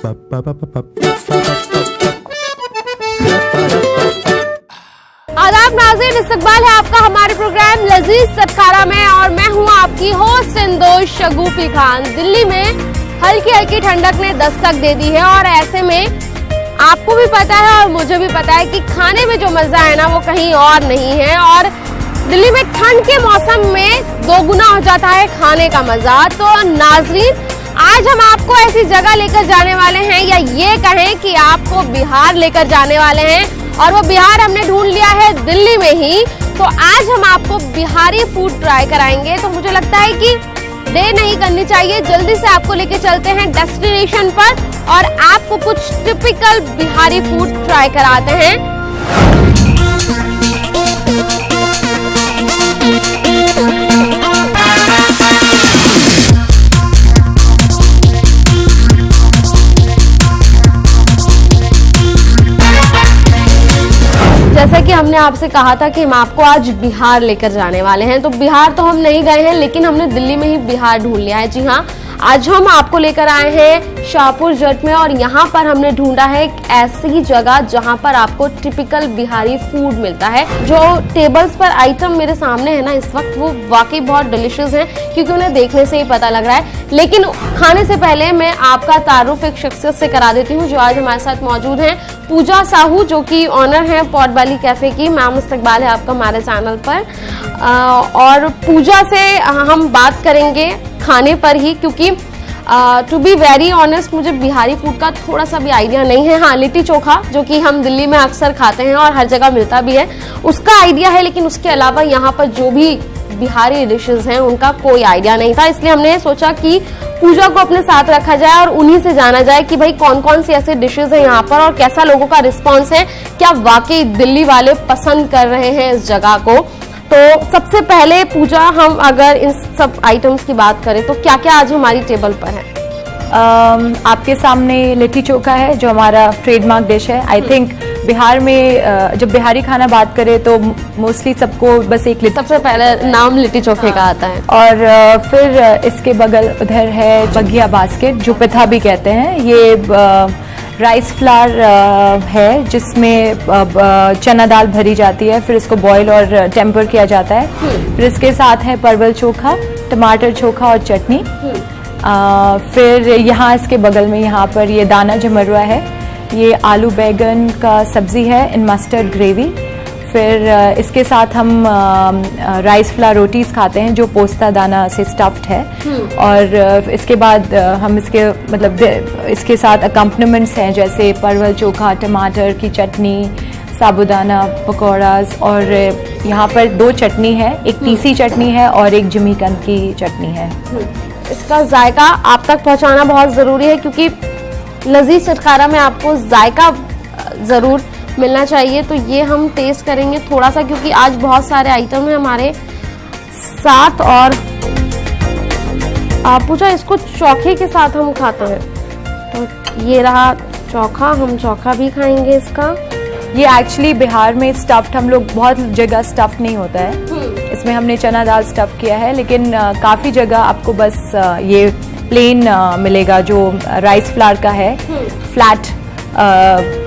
आदाब नाज़रीन, इस्तकबाल है आपका हमारे प्रोग्राम लजीज सत्खारा में और मैं हूँ आपकी होस्ट इंदोश शगुफी खान। दिल्ली में हल्की हल्की ठंडक ने दस्तक दे दी है और ऐसे में आपको भी पता है और मुझे भी पता है कि खाने में जो मजा है ना वो कहीं और नहीं है। और दिल्ली में ठंड के मौसम में दोगुना हो जाता है खाने का मजा। तो नाज़रीन, आज हम आपको ऐसी जगह लेकर जाने वाले हैं, या ये कहें कि आपको बिहार लेकर जाने वाले हैं, और वो बिहार हमने ढूंढ लिया है दिल्ली में ही। तो आज हम आपको बिहारी फूड ट्राई कराएंगे। तो मुझे लगता है कि देर नहीं करनी चाहिए, जल्दी से आपको लेके चलते हैं डेस्टिनेशन पर और आपको कुछ टिपिकल बिहारी फूड ट्राई कराते हैं। जैसा कि हमने आपसे कहा था कि हम आपको आज बिहार लेकर जाने वाले हैं, तो बिहार तो हम नहीं गए हैं, लेकिन हमने दिल्ली में ही बिहार ढूंढ लिया है। जी हाँ, आज हम आपको लेकर आए हैं शाहपुर जट में और यहाँ पर हमने ढूंढा है एक ऐसी जगह जहाँ पर आपको टिपिकल बिहारी फूड मिलता है। जो टेबल्स पर आइटम मेरे सामने है ना इस वक्त, वो वाकई बहुत डिलिशियस हैं, क्योंकि उन्हें देखने से ही पता लग रहा है। लेकिन खाने से पहले मैं आपका तारुफ एक शख्सियत से करा देती हूँ जो आज हमारे साथ मौजूद हैं, पूजा साहू, जो कि ऑनर है पॉट बैली कैफे की। मैम, इस्तकबाल है आपका हमारे चैनल पर। और पूजा से हम बात करेंगे खाने पर ही, क्योंकि टू बी वेरी ऑनेस्ट मुझे बिहारी फूड का थोड़ा सा भी आइडिया नहीं है। हाँ, लिट्टी चोखा जो कि हम दिल्ली में अक्सर खाते हैं और हर जगह मिलता भी है, उसका आइडिया है, लेकिन उसके अलावा यहाँ पर जो भी बिहारी डिशेस हैं उनका कोई आइडिया नहीं था। इसलिए हमने सोचा कि पूजा को अपने साथ रखा जाए और उन्हीं से जाना जाए कि भाई कौन कौन सी ऐसे डिशेस हैं यहाँ पर और कैसा लोगों का रिस्पॉन्स है, क्या वाकई दिल्ली वाले पसंद कर रहे हैं इस जगह को। तो सबसे पहले पूजा, हम अगर इन सब आइटम्स की बात करें तो क्या क्या आज हमारी टेबल पर है? आपके सामने लिट्टी चोखा है जो हमारा ट्रेडमार्क डिश है। आई थिंक बिहार में जब बिहारी खाना बात करें तो मोस्टली सबको बस एक सबसे पहले नाम लिट्टी चोखे का आता है। और फिर इसके बगल उधर है बगिया बास्केट, जो पिथा भी कहते हैं। ये राइस फ्लावर है जिसमें चना दाल भरी जाती है, फिर इसको बॉईल और टेम्पर किया जाता है। फिर इसके साथ है परवल चोखा, टमाटर चोखा और चटनी। फिर यहाँ इसके बगल में यहाँ पर ये दाना जमरुआ है, ये आलू बैगन का सब्जी है इन मस्टर्ड ग्रेवी। फिर इसके साथ हम राइस फ्लावर रोटीज खाते हैं जो पोस्ता दाना से स्टफ्ड है। और इसके बाद हम इसके साथ अकम्पनीमेंट्स हैं जैसे परवल चोखा, टमाटर की चटनी, साबुदाना पकौड़ास, और यहाँ पर दो चटनी है, एक तीसी चटनी है और एक जमीकंद की चटनी है। इसका जायका आप तक पहुँचाना बहुत ज़रूरी है, क्योंकि लजीज सत्खारा में आपको जायका ज़रूर मिलना चाहिए। तो ये हम टेस्ट करेंगे थोड़ा सा, क्योंकि आज बहुत सारे आइटम हैं हमारे साथ। और पूछा इसको चोखे के साथ हम खाते हैं, तो ये रहा चोखा, हम चोखा भी खाएंगे इसका। ये एक्चुअली बिहार में स्टफ्ड, हम लोग बहुत जगह स्टफ्ड नहीं होता है, इसमें हमने चना दाल स्टफ किया है, लेकिन काफ़ी जगह आपको बस ये प्लेन मिलेगा जो राइस फ्लावर का है। फ्लैट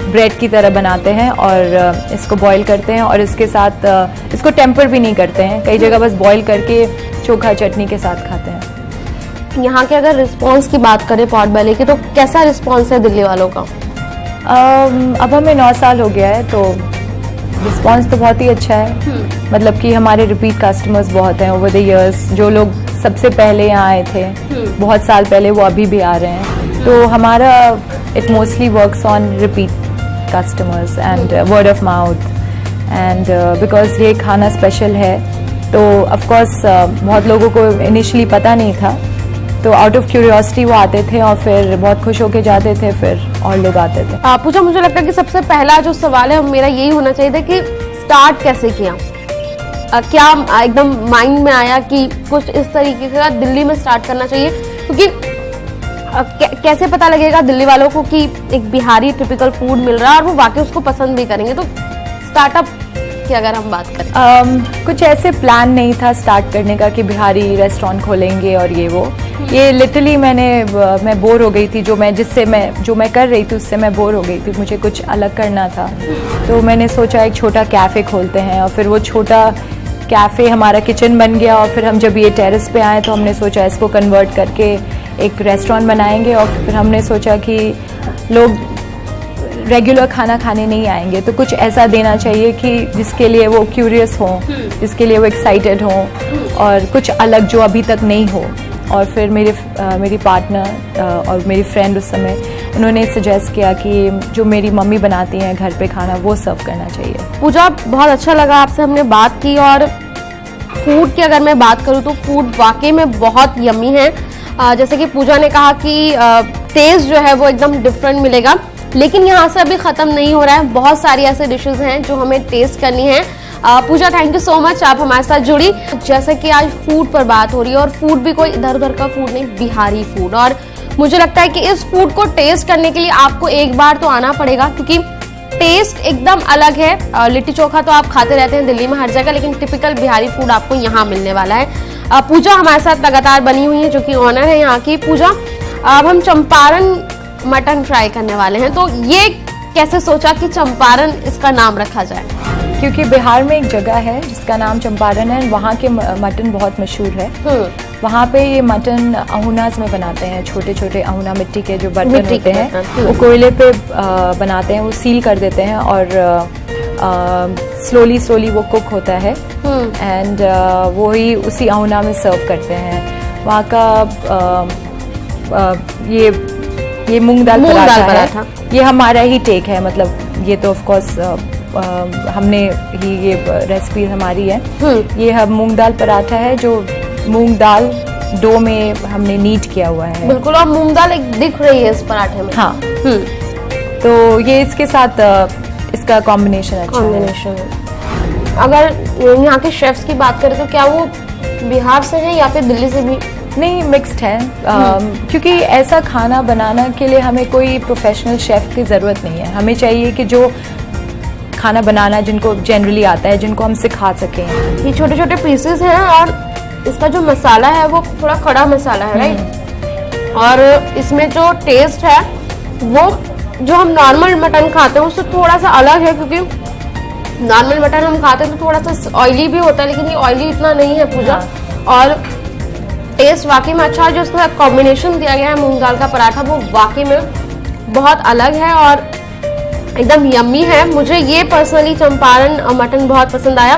ब्रेड की तरह बनाते हैं और इसको बॉईल करते हैं और इसके साथ इसको टेम्पर भी नहीं करते हैं, कई जगह बस बॉईल करके चोखा चटनी के साथ खाते हैं। यहाँ के अगर रिस्पांस की बात करें पॉट बैली की, तो कैसा रिस्पांस है दिल्ली वालों का? अब हमें 9 साल हो गया है, तो रिस्पांस तो बहुत ही अच्छा है। मतलब कि हमारे रिपीट कस्टमर्स बहुत हैं ओवर द इयर्स। जो लोग सबसे पहले यहाँ आए थे बहुत साल पहले, वो अभी भी आ रहे हैं। तो हमारा it mostly works on repeat customers and word of mouth, and because ये खाना स्पेशल है तो ऑफ कोर्स बहुत लोगों को इनिशियली पता नहीं था, तो आउट ऑफ क्यूरियोसिटी वो आते थे और फिर बहुत खुश होके जाते थे, फिर और लोग आते थे। पूछा, मुझे लगता है कि सबसे पहला जो सवाल है मेरा यही होना चाहिए था कि स्टार्ट कैसे किया? क्या एकदम माइंड में आया कि कुछ इस तरीके का दिल्ली में स्टार्ट करना चाहिए? क्योंकि कैसे पता लगेगा दिल्ली वालों को कि एक बिहारी टिपिकल फूड मिल रहा है और वो वाकई उसको पसंद भी करेंगे? तो स्टार्टअप की अगर हम बात करें, कुछ ऐसे प्लान नहीं था स्टार्ट करने का कि बिहारी रेस्टोरेंट खोलेंगे और ये वो, ये लिटरली मैं बोर हो गई थी, जो मैं कर रही थी उससे मैं बोर हो गई थी, मुझे कुछ अलग करना था। तो मैंने सोचा एक छोटा कैफ़े खोलते हैं, और फिर वो छोटा कैफ़े हमारा किचन बन गया। और फिर हम जब ये टेरेस पे आए तो हमने सोचा इसको कन्वर्ट करके एक रेस्टोरेंट बनाएंगे। और फिर हमने सोचा कि लोग रेगुलर खाना खाने नहीं आएंगे, तो कुछ ऐसा देना चाहिए कि जिसके लिए वो क्यूरियस हों, जिसके लिए वो एक्साइटेड हों, और कुछ अलग जो अभी तक नहीं हो। और फिर मेरी पार्टनर और मेरी फ्रेंड उस समय उन्होंने सजेस्ट किया कि जो मेरी मम्मी बनाती हैं घर पे खाना, वो सर्व करना चाहिए। पूजा, बहुत अच्छा लगा आपसे हमने बात की। और फूड की अगर मैं बात करूँ तो फूड वाकई में बहुत यम्मी है। जैसे कि पूजा ने कहा कि टेस्ट जो है वो एकदम डिफरेंट मिलेगा, लेकिन यहाँ से अभी ख़त्म नहीं हो रहा है। बहुत सारी ऐसे डिशेस हैं जो हमें टेस्ट करनी है। पूजा, थैंक यू सो मच, आप हमारे साथ जुड़ी। जैसे कि आज फूड पर बात हो रही है, और फूड भी कोई इधर उधर का फूड नहीं, बिहारी फूड। और मुझे लगता है कि इस फूड को टेस्ट करने के लिए आपको एक बार तो आना पड़ेगा, क्योंकि टेस्ट एकदम अलग है। लिट्टी चोखा तो आप खाते रहते हैं दिल्ली में हर जगह, लेकिन टिपिकल बिहारी फूड आपको यहाँ मिलने वाला है। पूजा हमारे साथ लगातार बनी हुई है, जो कि ऑनर है यहाँ की। पूजा, अब हम चंपारण मटन फ्राई करने वाले हैं, तो ये कैसे सोचा कि चंपारण इसका नाम रखा जाए? क्योंकि बिहार में एक जगह है जिसका नाम चंपारण है, वहाँ के मटन बहुत मशहूर है। वहाँ पे ये मटन अहुनाज में बनाते हैं, छोटे छोटे अहुना मिट्टी के जो बर्तन होते हैं, वो कोयले पे बनाते हैं, वो सील कर देते हैं, और स्लोली वो कुक होता है, एंड वो ही उसी अहुना में सर्व करते हैं। वहाँ का ये मूंग दाल पराठा है, ये हमारा ही टेक है। मतलब ये तो ऑफ कोर्स हमने ही, ये रेसिपी हमारी है। ये हम मूंग दाल पराठा है, जो मूंग दाल डो में हमने नीट किया हुआ है। बिल्कुल, और मूंग दाल एक दिख रही है इस पराठे में। हाँ, तो ये इसके साथ इसका कॉम्बिनेशन अच्छा है। अगर यहाँ के शेफ्स की बात करें तो क्या वो बिहार से हैं या फिर दिल्ली से भी? नहीं, मिक्स्ड है। क्योंकि ऐसा खाना बनाने के लिए हमें कोई प्रोफेशनल शेफ की ज़रूरत नहीं है। हमें चाहिए कि जो खाना बनाना जिनको जनरली आता है, जिनको हम सिखा सकें। ये छोटे छोटे पीसेस हैं, और इसका जो मसाला है वो थोड़ा कड़ा मसाला है, राइट? और इसमें जो टेस्ट है वो जो हम नॉर्मल मटन खाते हैं उससे थोड़ा सा अलग है, क्योंकि नॉर्मल मटन हम खाते हैं तो थोड़ा सा ऑयली भी होता है, लेकिन ये ऑयली इतना नहीं है पूजा। और टेस्ट वाकई में अच्छा है। जो इसका कॉम्बिनेशन दिया गया है मूंग दाल का पराठा, वो वाकई में बहुत अलग है और एकदम यम्मी है। मुझे ये पर्सनली चंपारण मटन बहुत पसंद आया।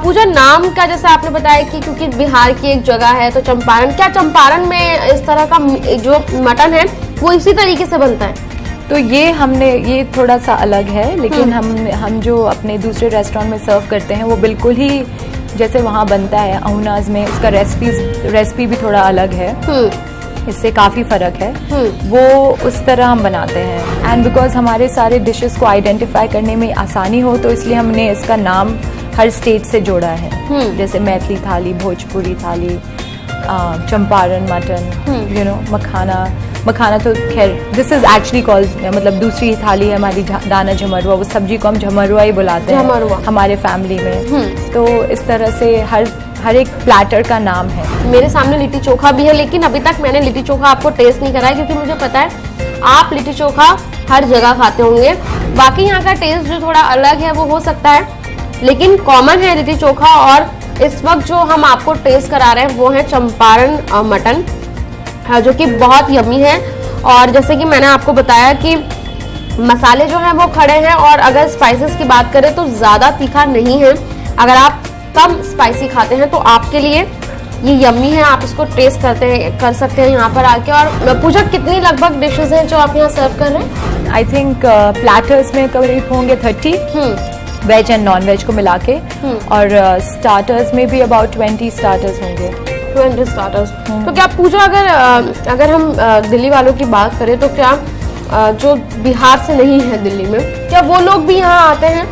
पूजा, नाम का जैसे आपने बताया कि क्योंकि बिहार की एक जगह है तो चंपारण, क्या चंपारण में इस तरह का जो मटन है वो इसी तरीके से बनता है? तो ये थोड़ा सा अलग है, लेकिन हम जो अपने दूसरे रेस्टोरेंट में सर्व करते हैं वो बिल्कुल ही जैसे वहाँ बनता है अहुनाज में। उसका रेसिपी भी थोड़ा अलग है, इससे काफ़ी फ़र्क है। वो उस तरह हम बनाते हैं, एंड बिकॉज हमारे सारे डिशेस को आइडेंटिफाई करने में आसानी हो, तो इसलिए हमने इसका नाम हर स्टेट से जोड़ा है। जैसे मैथिली थाली, भोजपुरी थाली, चंपारण मटन, मखाना तो खैर दिस इज एक्चुअली कॉल्ड, मतलब दूसरी थाली है हमारी दाना झमरुआ, वो सब्जी को हम झमरुआ ही बुलाते हैं हमारे फैमिली में। तो इस तरह से हर एक प्लेटर का नाम है। मेरे सामने लिट्टी चोखा भी है, लेकिन अभी तक मैंने लिट्टी चोखा आपको टेस्ट नहीं कराया, क्योंकि मुझे पता है आप लिट्टी चोखा हर जगह खाते होंगे। बाकी यहाँ का टेस्ट जो थोड़ा अलग है वो हो सकता है, लेकिन कॉमन है लिट्टी चोखा। और इस वक्त जो हम आपको टेस्ट करा रहे हैं वो है चंपारण मटन, जो कि बहुत यम्मी है। और जैसे कि मैंने आपको बताया कि मसाले जो हैं वो खड़े हैं, और अगर स्पाइसेस की बात करें तो ज़्यादा तीखा नहीं है। अगर आप कम स्पाइसी खाते हैं तो आपके लिए ये यम्मी है, आप इसको टेस्ट कर सकते हैं यहाँ पर आके। और पूजा, कितनी लगभग डिशेस हैं जो आप यहाँ सर्व कर रहे हैं? आई थिंक प्लेटर्स में करीब होंगे 30 वेज एंड नॉन वेज को मिला के, और स्टार्टर्स में भी अबाउट 20 स्टार्टर्स होंगे। 20 स्टार्टर्स। तो क्या पूजा, अगर हम दिल्ली वालों की बात करें तो क्या जो बिहार से नहीं है दिल्ली में, क्या वो लोग भी यहाँ आते हैं?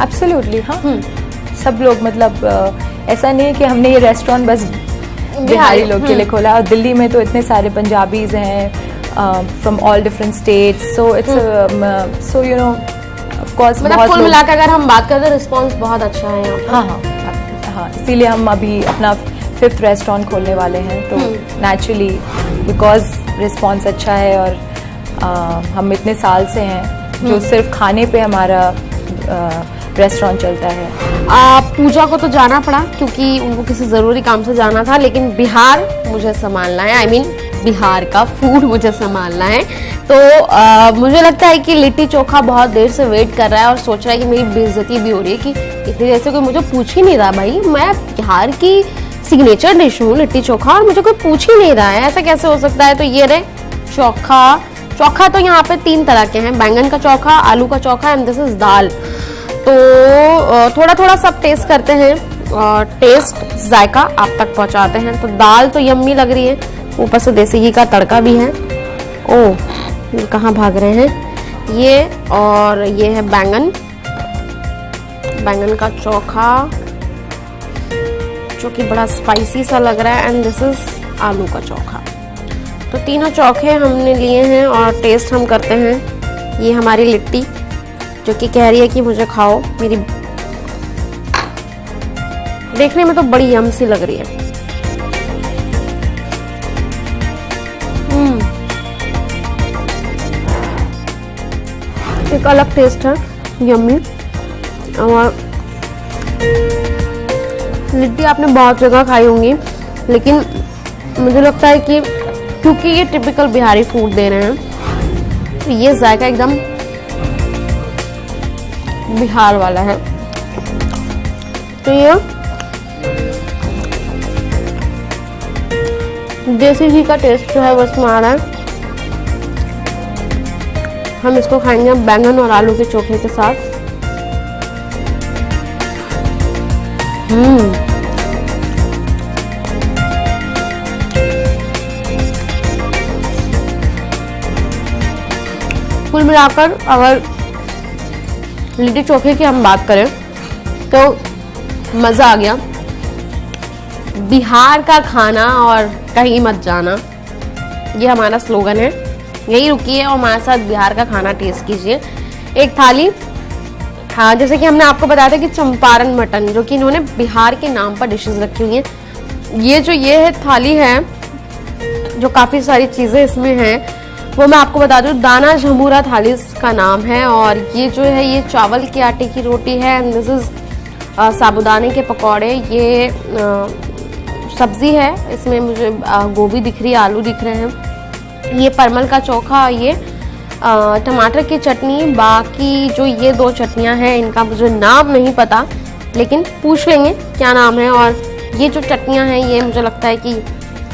एब्सोल्युटली, हाँ। सब लोग, मतलब ऐसा नहीं है कि हमने ये रेस्टोरेंट बस बिहारी लोग के लिए खोला, और दिल्ली में तो इतने सारे पंजाबीज हैं from all different states, so it's so you know of course, मतलब कुल मिलाकर अगर हम बात करें तो रिस्पांस बहुत अच्छा है यहाँ पर। हाँ, इसीलिए हम अभी अपना 5th रेस्टोरेंट खोलने वाले हैं, तो नेचुरली बिकॉज रिस्पॉन्स अच्छा है और हम इतने साल से हैं जो सिर्फ खाने पे हमारा रेस्टोरेंट चलता है। पूजा को तो जाना पड़ा क्योंकि उनको किसी ज़रूरी काम से जाना था, लेकिन बिहार मुझे संभालना है। I mean, बिहार का फूड मुझे संभालना है। तो मुझे लगता है कि लिट्टी चोखा बहुत देर से वेट कर रहा है और सोच रहा है कि मेरी बेइज्जती भी हो रही है कि इतनी देर से कोई मुझे पूछ ही नहीं रहा। भाई, मैं बिहार की सिग्नेचर डिश हूँ लिट्टी चोखा और मुझे कोई पूछ ही नहीं रहा है, ऐसा कैसे हो सकता है। तो ये रहे चोखा तो यहाँ पे 3 तरह के हैं, बैंगन का चोखा, आलू का चोखा एंड दिस इज दाल। तो थोड़ा थोड़ा सब टेस्ट करते हैं और टेस्ट जायका आप तक पहुँचाते हैं। तो दाल तो यम्मी लग रही है, ऊपर से देसी घी का तड़का भी है। ओह, ये कहाँ भाग रहे हैं ये। और ये है बैंगन का चोखा जो कि बड़ा स्पाइसी सा लग रहा है एंड दिस इज आलू का चोखा। तो तीनों चोखे हमने लिए हैं और टेस्ट हम करते हैं। ये हमारी लिट्टी जो कि कह रही है कि मुझे खाओ, मेरी देखने में तो बड़ी यम सी लग रही है। एक अलग टेस्ट है, यम्मी। और लिट्टी आपने बहुत जगह खाई होंगी, लेकिन मुझे लगता है कि क्योंकि ये टिपिकल बिहारी फूड दे रहे हैं तो ये जायका एकदम बिहार वाला है। तो ये देसी घी का टेस्ट जो है वो इसमें आ रहा है। हम इसको खाएंगे बैंगन और आलू के चोखे के साथ। कुल मिलाकर अगर लिट्टी चोखे की हम बात करें तो मज़ा आ गया। बिहार का खाना और कहीं मत जाना, ये हमारा स्लोगन है। यही रुकिए और हमारे साथ बिहार का खाना टेस्ट कीजिए। एक थाली, हाँ, जैसे कि हमने आपको बताया था कि चंपारण मटन, जो कि इन्होंने बिहार के नाम पर डिशेस रखी हुई हैं। ये है थाली है जो काफ़ी सारी चीज़ें इसमें हैं, वो मैं आपको बता दूं। दाना झमूरा थाली इसका नाम है। और ये जो है ये चावल के आटे की रोटी है एंड दिस इज साबुदाने के पकौड़े। ये सब्जी है, इसमें मुझे गोभी दिख रही है, आलू दिख रहे हैं। ये परमल का चोखा, ये टमाटर की चटनी। बाकी जो ये 2 चटनियाँ हैं इनका मुझे नाम नहीं पता, लेकिन पूछ लेंगे क्या नाम है। और ये जो चटनियाँ हैं ये मुझे लगता है कि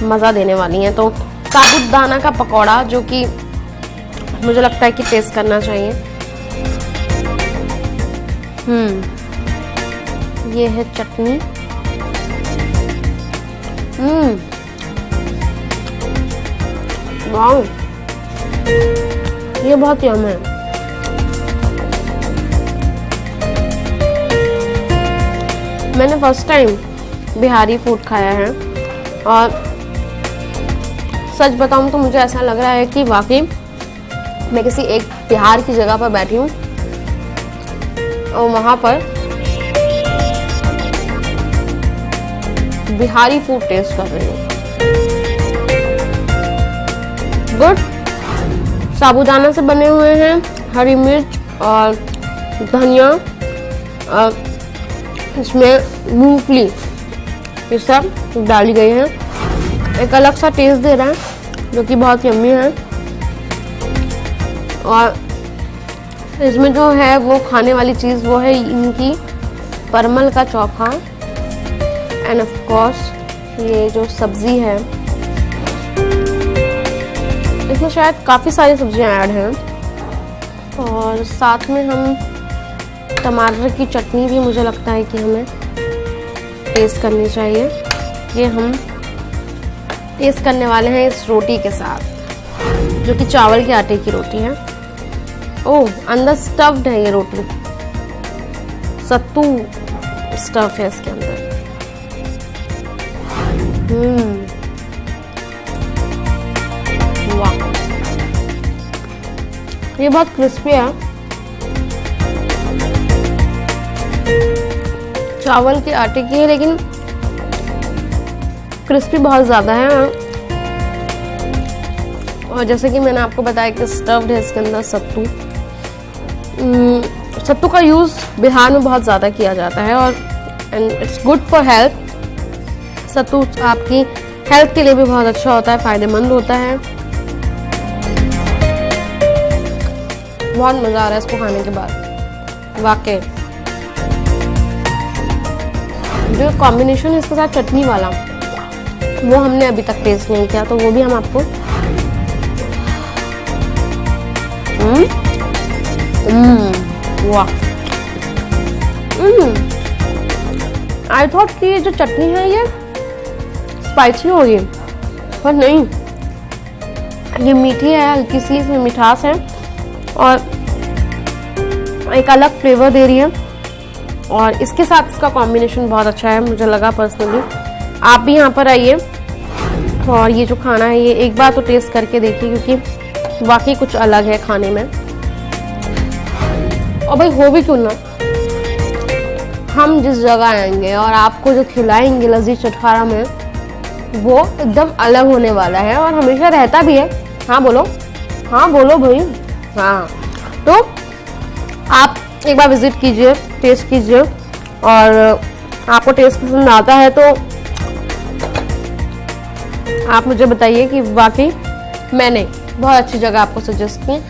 मज़ा देने वाली हैं। तो साबुदाना का पकौड़ा जो कि मुझे लगता है कि टेस्ट करना चाहिए। ये है चटनी। वाह, ये बहुत यम है। मैंने फर्स्ट टाइम बिहारी फूड खाया है और सच बताऊं तो मुझे ऐसा लग रहा है कि वाकई मैं किसी एक बिहार की जगह पर बैठी हूँ और वहाँ पर बिहारी फूड टेस्ट कर रही हूँ। गुड। साबूदाना से बने हुए हैं, हरी मिर्च और धनिया और इसमें मूंगफली, ये सब डाली गई है। एक अलग सा टेस्ट दे रहा है जो कि बहुत यम्मी है। और इसमें जो है वो खाने वाली चीज़ वो है इनकी परमल का चोखा एंड ऑफ कोर्स ये जो सब्जी है, इसमें शायद काफ़ी सारी सब्जियां ऐड हैं। और साथ में हम टमाटर की चटनी भी मुझे लगता है कि हमें टेस्ट करनी चाहिए। ये हम टेस्ट करने वाले हैं इस रोटी के साथ जो कि चावल के आटे की रोटी है। ओह, अंदर स्टफ्ड है ये रोटी, सत्तू स्टफ है इसके अंदर। वाह, ये बहुत क्रिस्पी है। चावल के आटे की है लेकिन क्रिस्पी बहुत ज़्यादा है। और जैसे कि मैंने आपको बताया कि स्टफ्ड है इसके अंदर सत्तू। सत्तू का यूज़ बिहार में बहुत ज़्यादा किया जाता है और and it's good for health. Sattu आपकी हेल्थ के लिए भी बहुत अच्छा होता है, फ़ायदेमंद होता है। बहुत मज़ा आ रहा है इसको खाने के बाद वाकई। जो कॉम्बिनेशन है इसके साथ चटनी वाला, वो हमने अभी तक टेस्ट नहीं किया, तो वो भी हम आपको वाह। आई थॉट कि ये जो चटनी है ये स्पाइसी होगी, पर नहीं, ये मीठी है, हल्की सी इसमें मिठास है और एक अलग फ्लेवर दे रही है। और इसके साथ इसका कॉम्बिनेशन बहुत अच्छा है, मुझे लगा पर्सनली। आप भी यहाँ पर आइए और ये जो खाना है ये एक बार तो टेस्ट करके देखिए, क्योंकि वाकई कुछ अलग है खाने में। और भाई हो भी क्यों ना, हम जिस जगह आएंगे और आपको जो खिलाएंगे लजीज चटखारा में, वो एकदम अलग होने वाला है और हमेशा रहता भी है। हाँ बोलो, हाँ बोलो भाई। हाँ, तो आप एक बार विजिट कीजिए, टेस्ट कीजिए और आपको टेस्ट पसंद आता है तो आप मुझे बताइए कि वाकई मैंने बहुत अच्छी जगह आपको सजेस्ट की।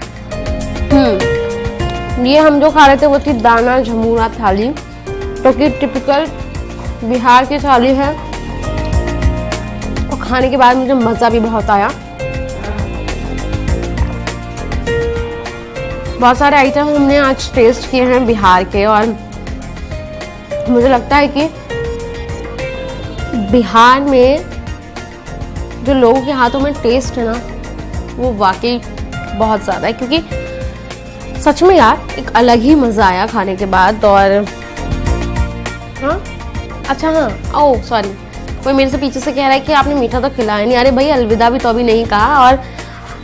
ये हम जो खा रहे थे वो थी दाना झमूरा थाली, तो कि टिपिकल बिहार की थाली है और खाने के बाद मुझे मज़ा भी बहुत आया। बहुत सारे आइटम हमने आज टेस्ट किए हैं बिहार के और मुझे लगता है कि बिहार में जो लोगों के हाथों में टेस्ट है ना, वो वाकई बहुत ज़्यादा है, क्योंकि सच में यार एक अलग ही मज़ा आया खाने के बाद। और हाँ अच्छा, हाँ ओह सॉरी, कोई मेरे से पीछे से कह रहा है कि आपने मीठा तो खिलाया नहीं। अरे भाई अलविदा भी तो अभी नहीं कहा, और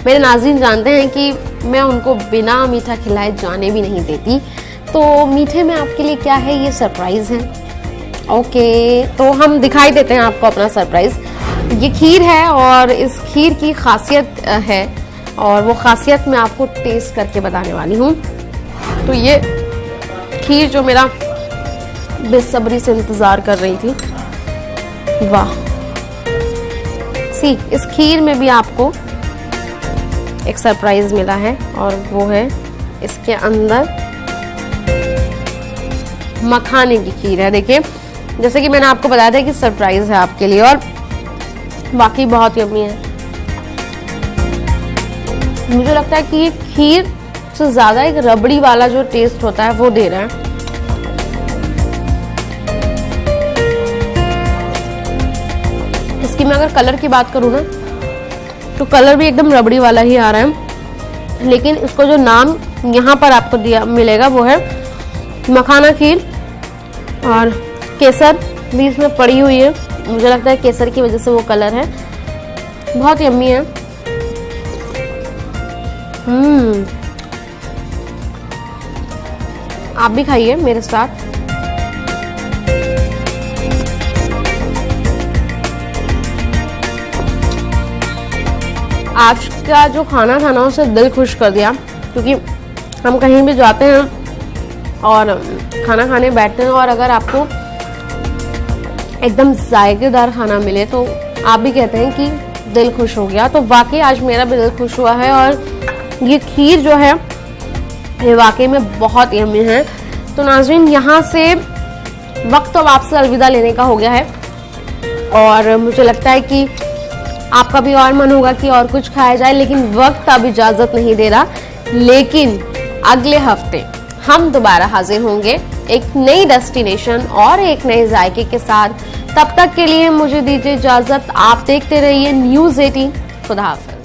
मेरे नाज़रीन जानते हैं कि मैं उनको बिना मीठा खिलाए जाने भी नहीं देती। तो मीठे में आपके लिए क्या है, ये सरप्राइज़ है। ओके, तो हम दिखाई देते हैं आपको अपना सरप्राइज़। ये खीर है और इस खीर की खासियत है और वो खासियत मैं आपको टेस्ट करके बताने वाली हूँ। तो ये खीर जो मेरा बेसब्री से इंतज़ार कर रही थी, वाह सी, इस खीर में भी आपको एक सरप्राइज़ मिला है और वो है इसके अंदर मखाने की खीर है। देखिए, जैसे कि मैंने आपको बताया था कि सरप्राइज़ है आपके लिए और वाकई बहुत यम्मी है। मुझे लगता है कि ये खीर से ज़्यादा एक रबड़ी वाला जो टेस्ट होता है वो दे रहा है। इसकी मैं अगर कलर की बात करूँ ना, तो कलर भी एकदम रबड़ी वाला ही आ रहा है, लेकिन इसको जो नाम यहाँ पर आपको दिया मिलेगा वो है मखाना खीर। और केसर भी इसमें पड़ी हुई है, मुझे लगता है केसर की वजह से वो कलर है। बहुत यम्मी है। आप भी खाइए मेरे साथ। आज का जो खाना था ना, उसे दिल खुश कर दिया, क्योंकि हम कहीं भी जाते हैं और खाना खाने बैठते हैं और अगर आपको एकदम जायकेदार खाना मिले तो आप भी कहते हैं कि दिल खुश हो गया। तो वाकई आज मेरा भी दिल खुश हुआ है और ये खीर जो है ये वाकई में बहुत यम्मी है। तो नाज़रीन, यहाँ से वक्त अब आपसे अलविदा लेने का हो गया है और मुझे लगता है कि आपका भी और मन होगा कि और कुछ खाया जाए, लेकिन वक्त अब इजाज़त नहीं दे रहा। लेकिन अगले हफ्ते हम दोबारा हाजिर होंगे एक नई डेस्टिनेशन और एक नए जायके के साथ। तब तक के लिए मुझे दीजिए इजाज़त। आप देखते रहिए News 18। खुदा हाफ़िज़।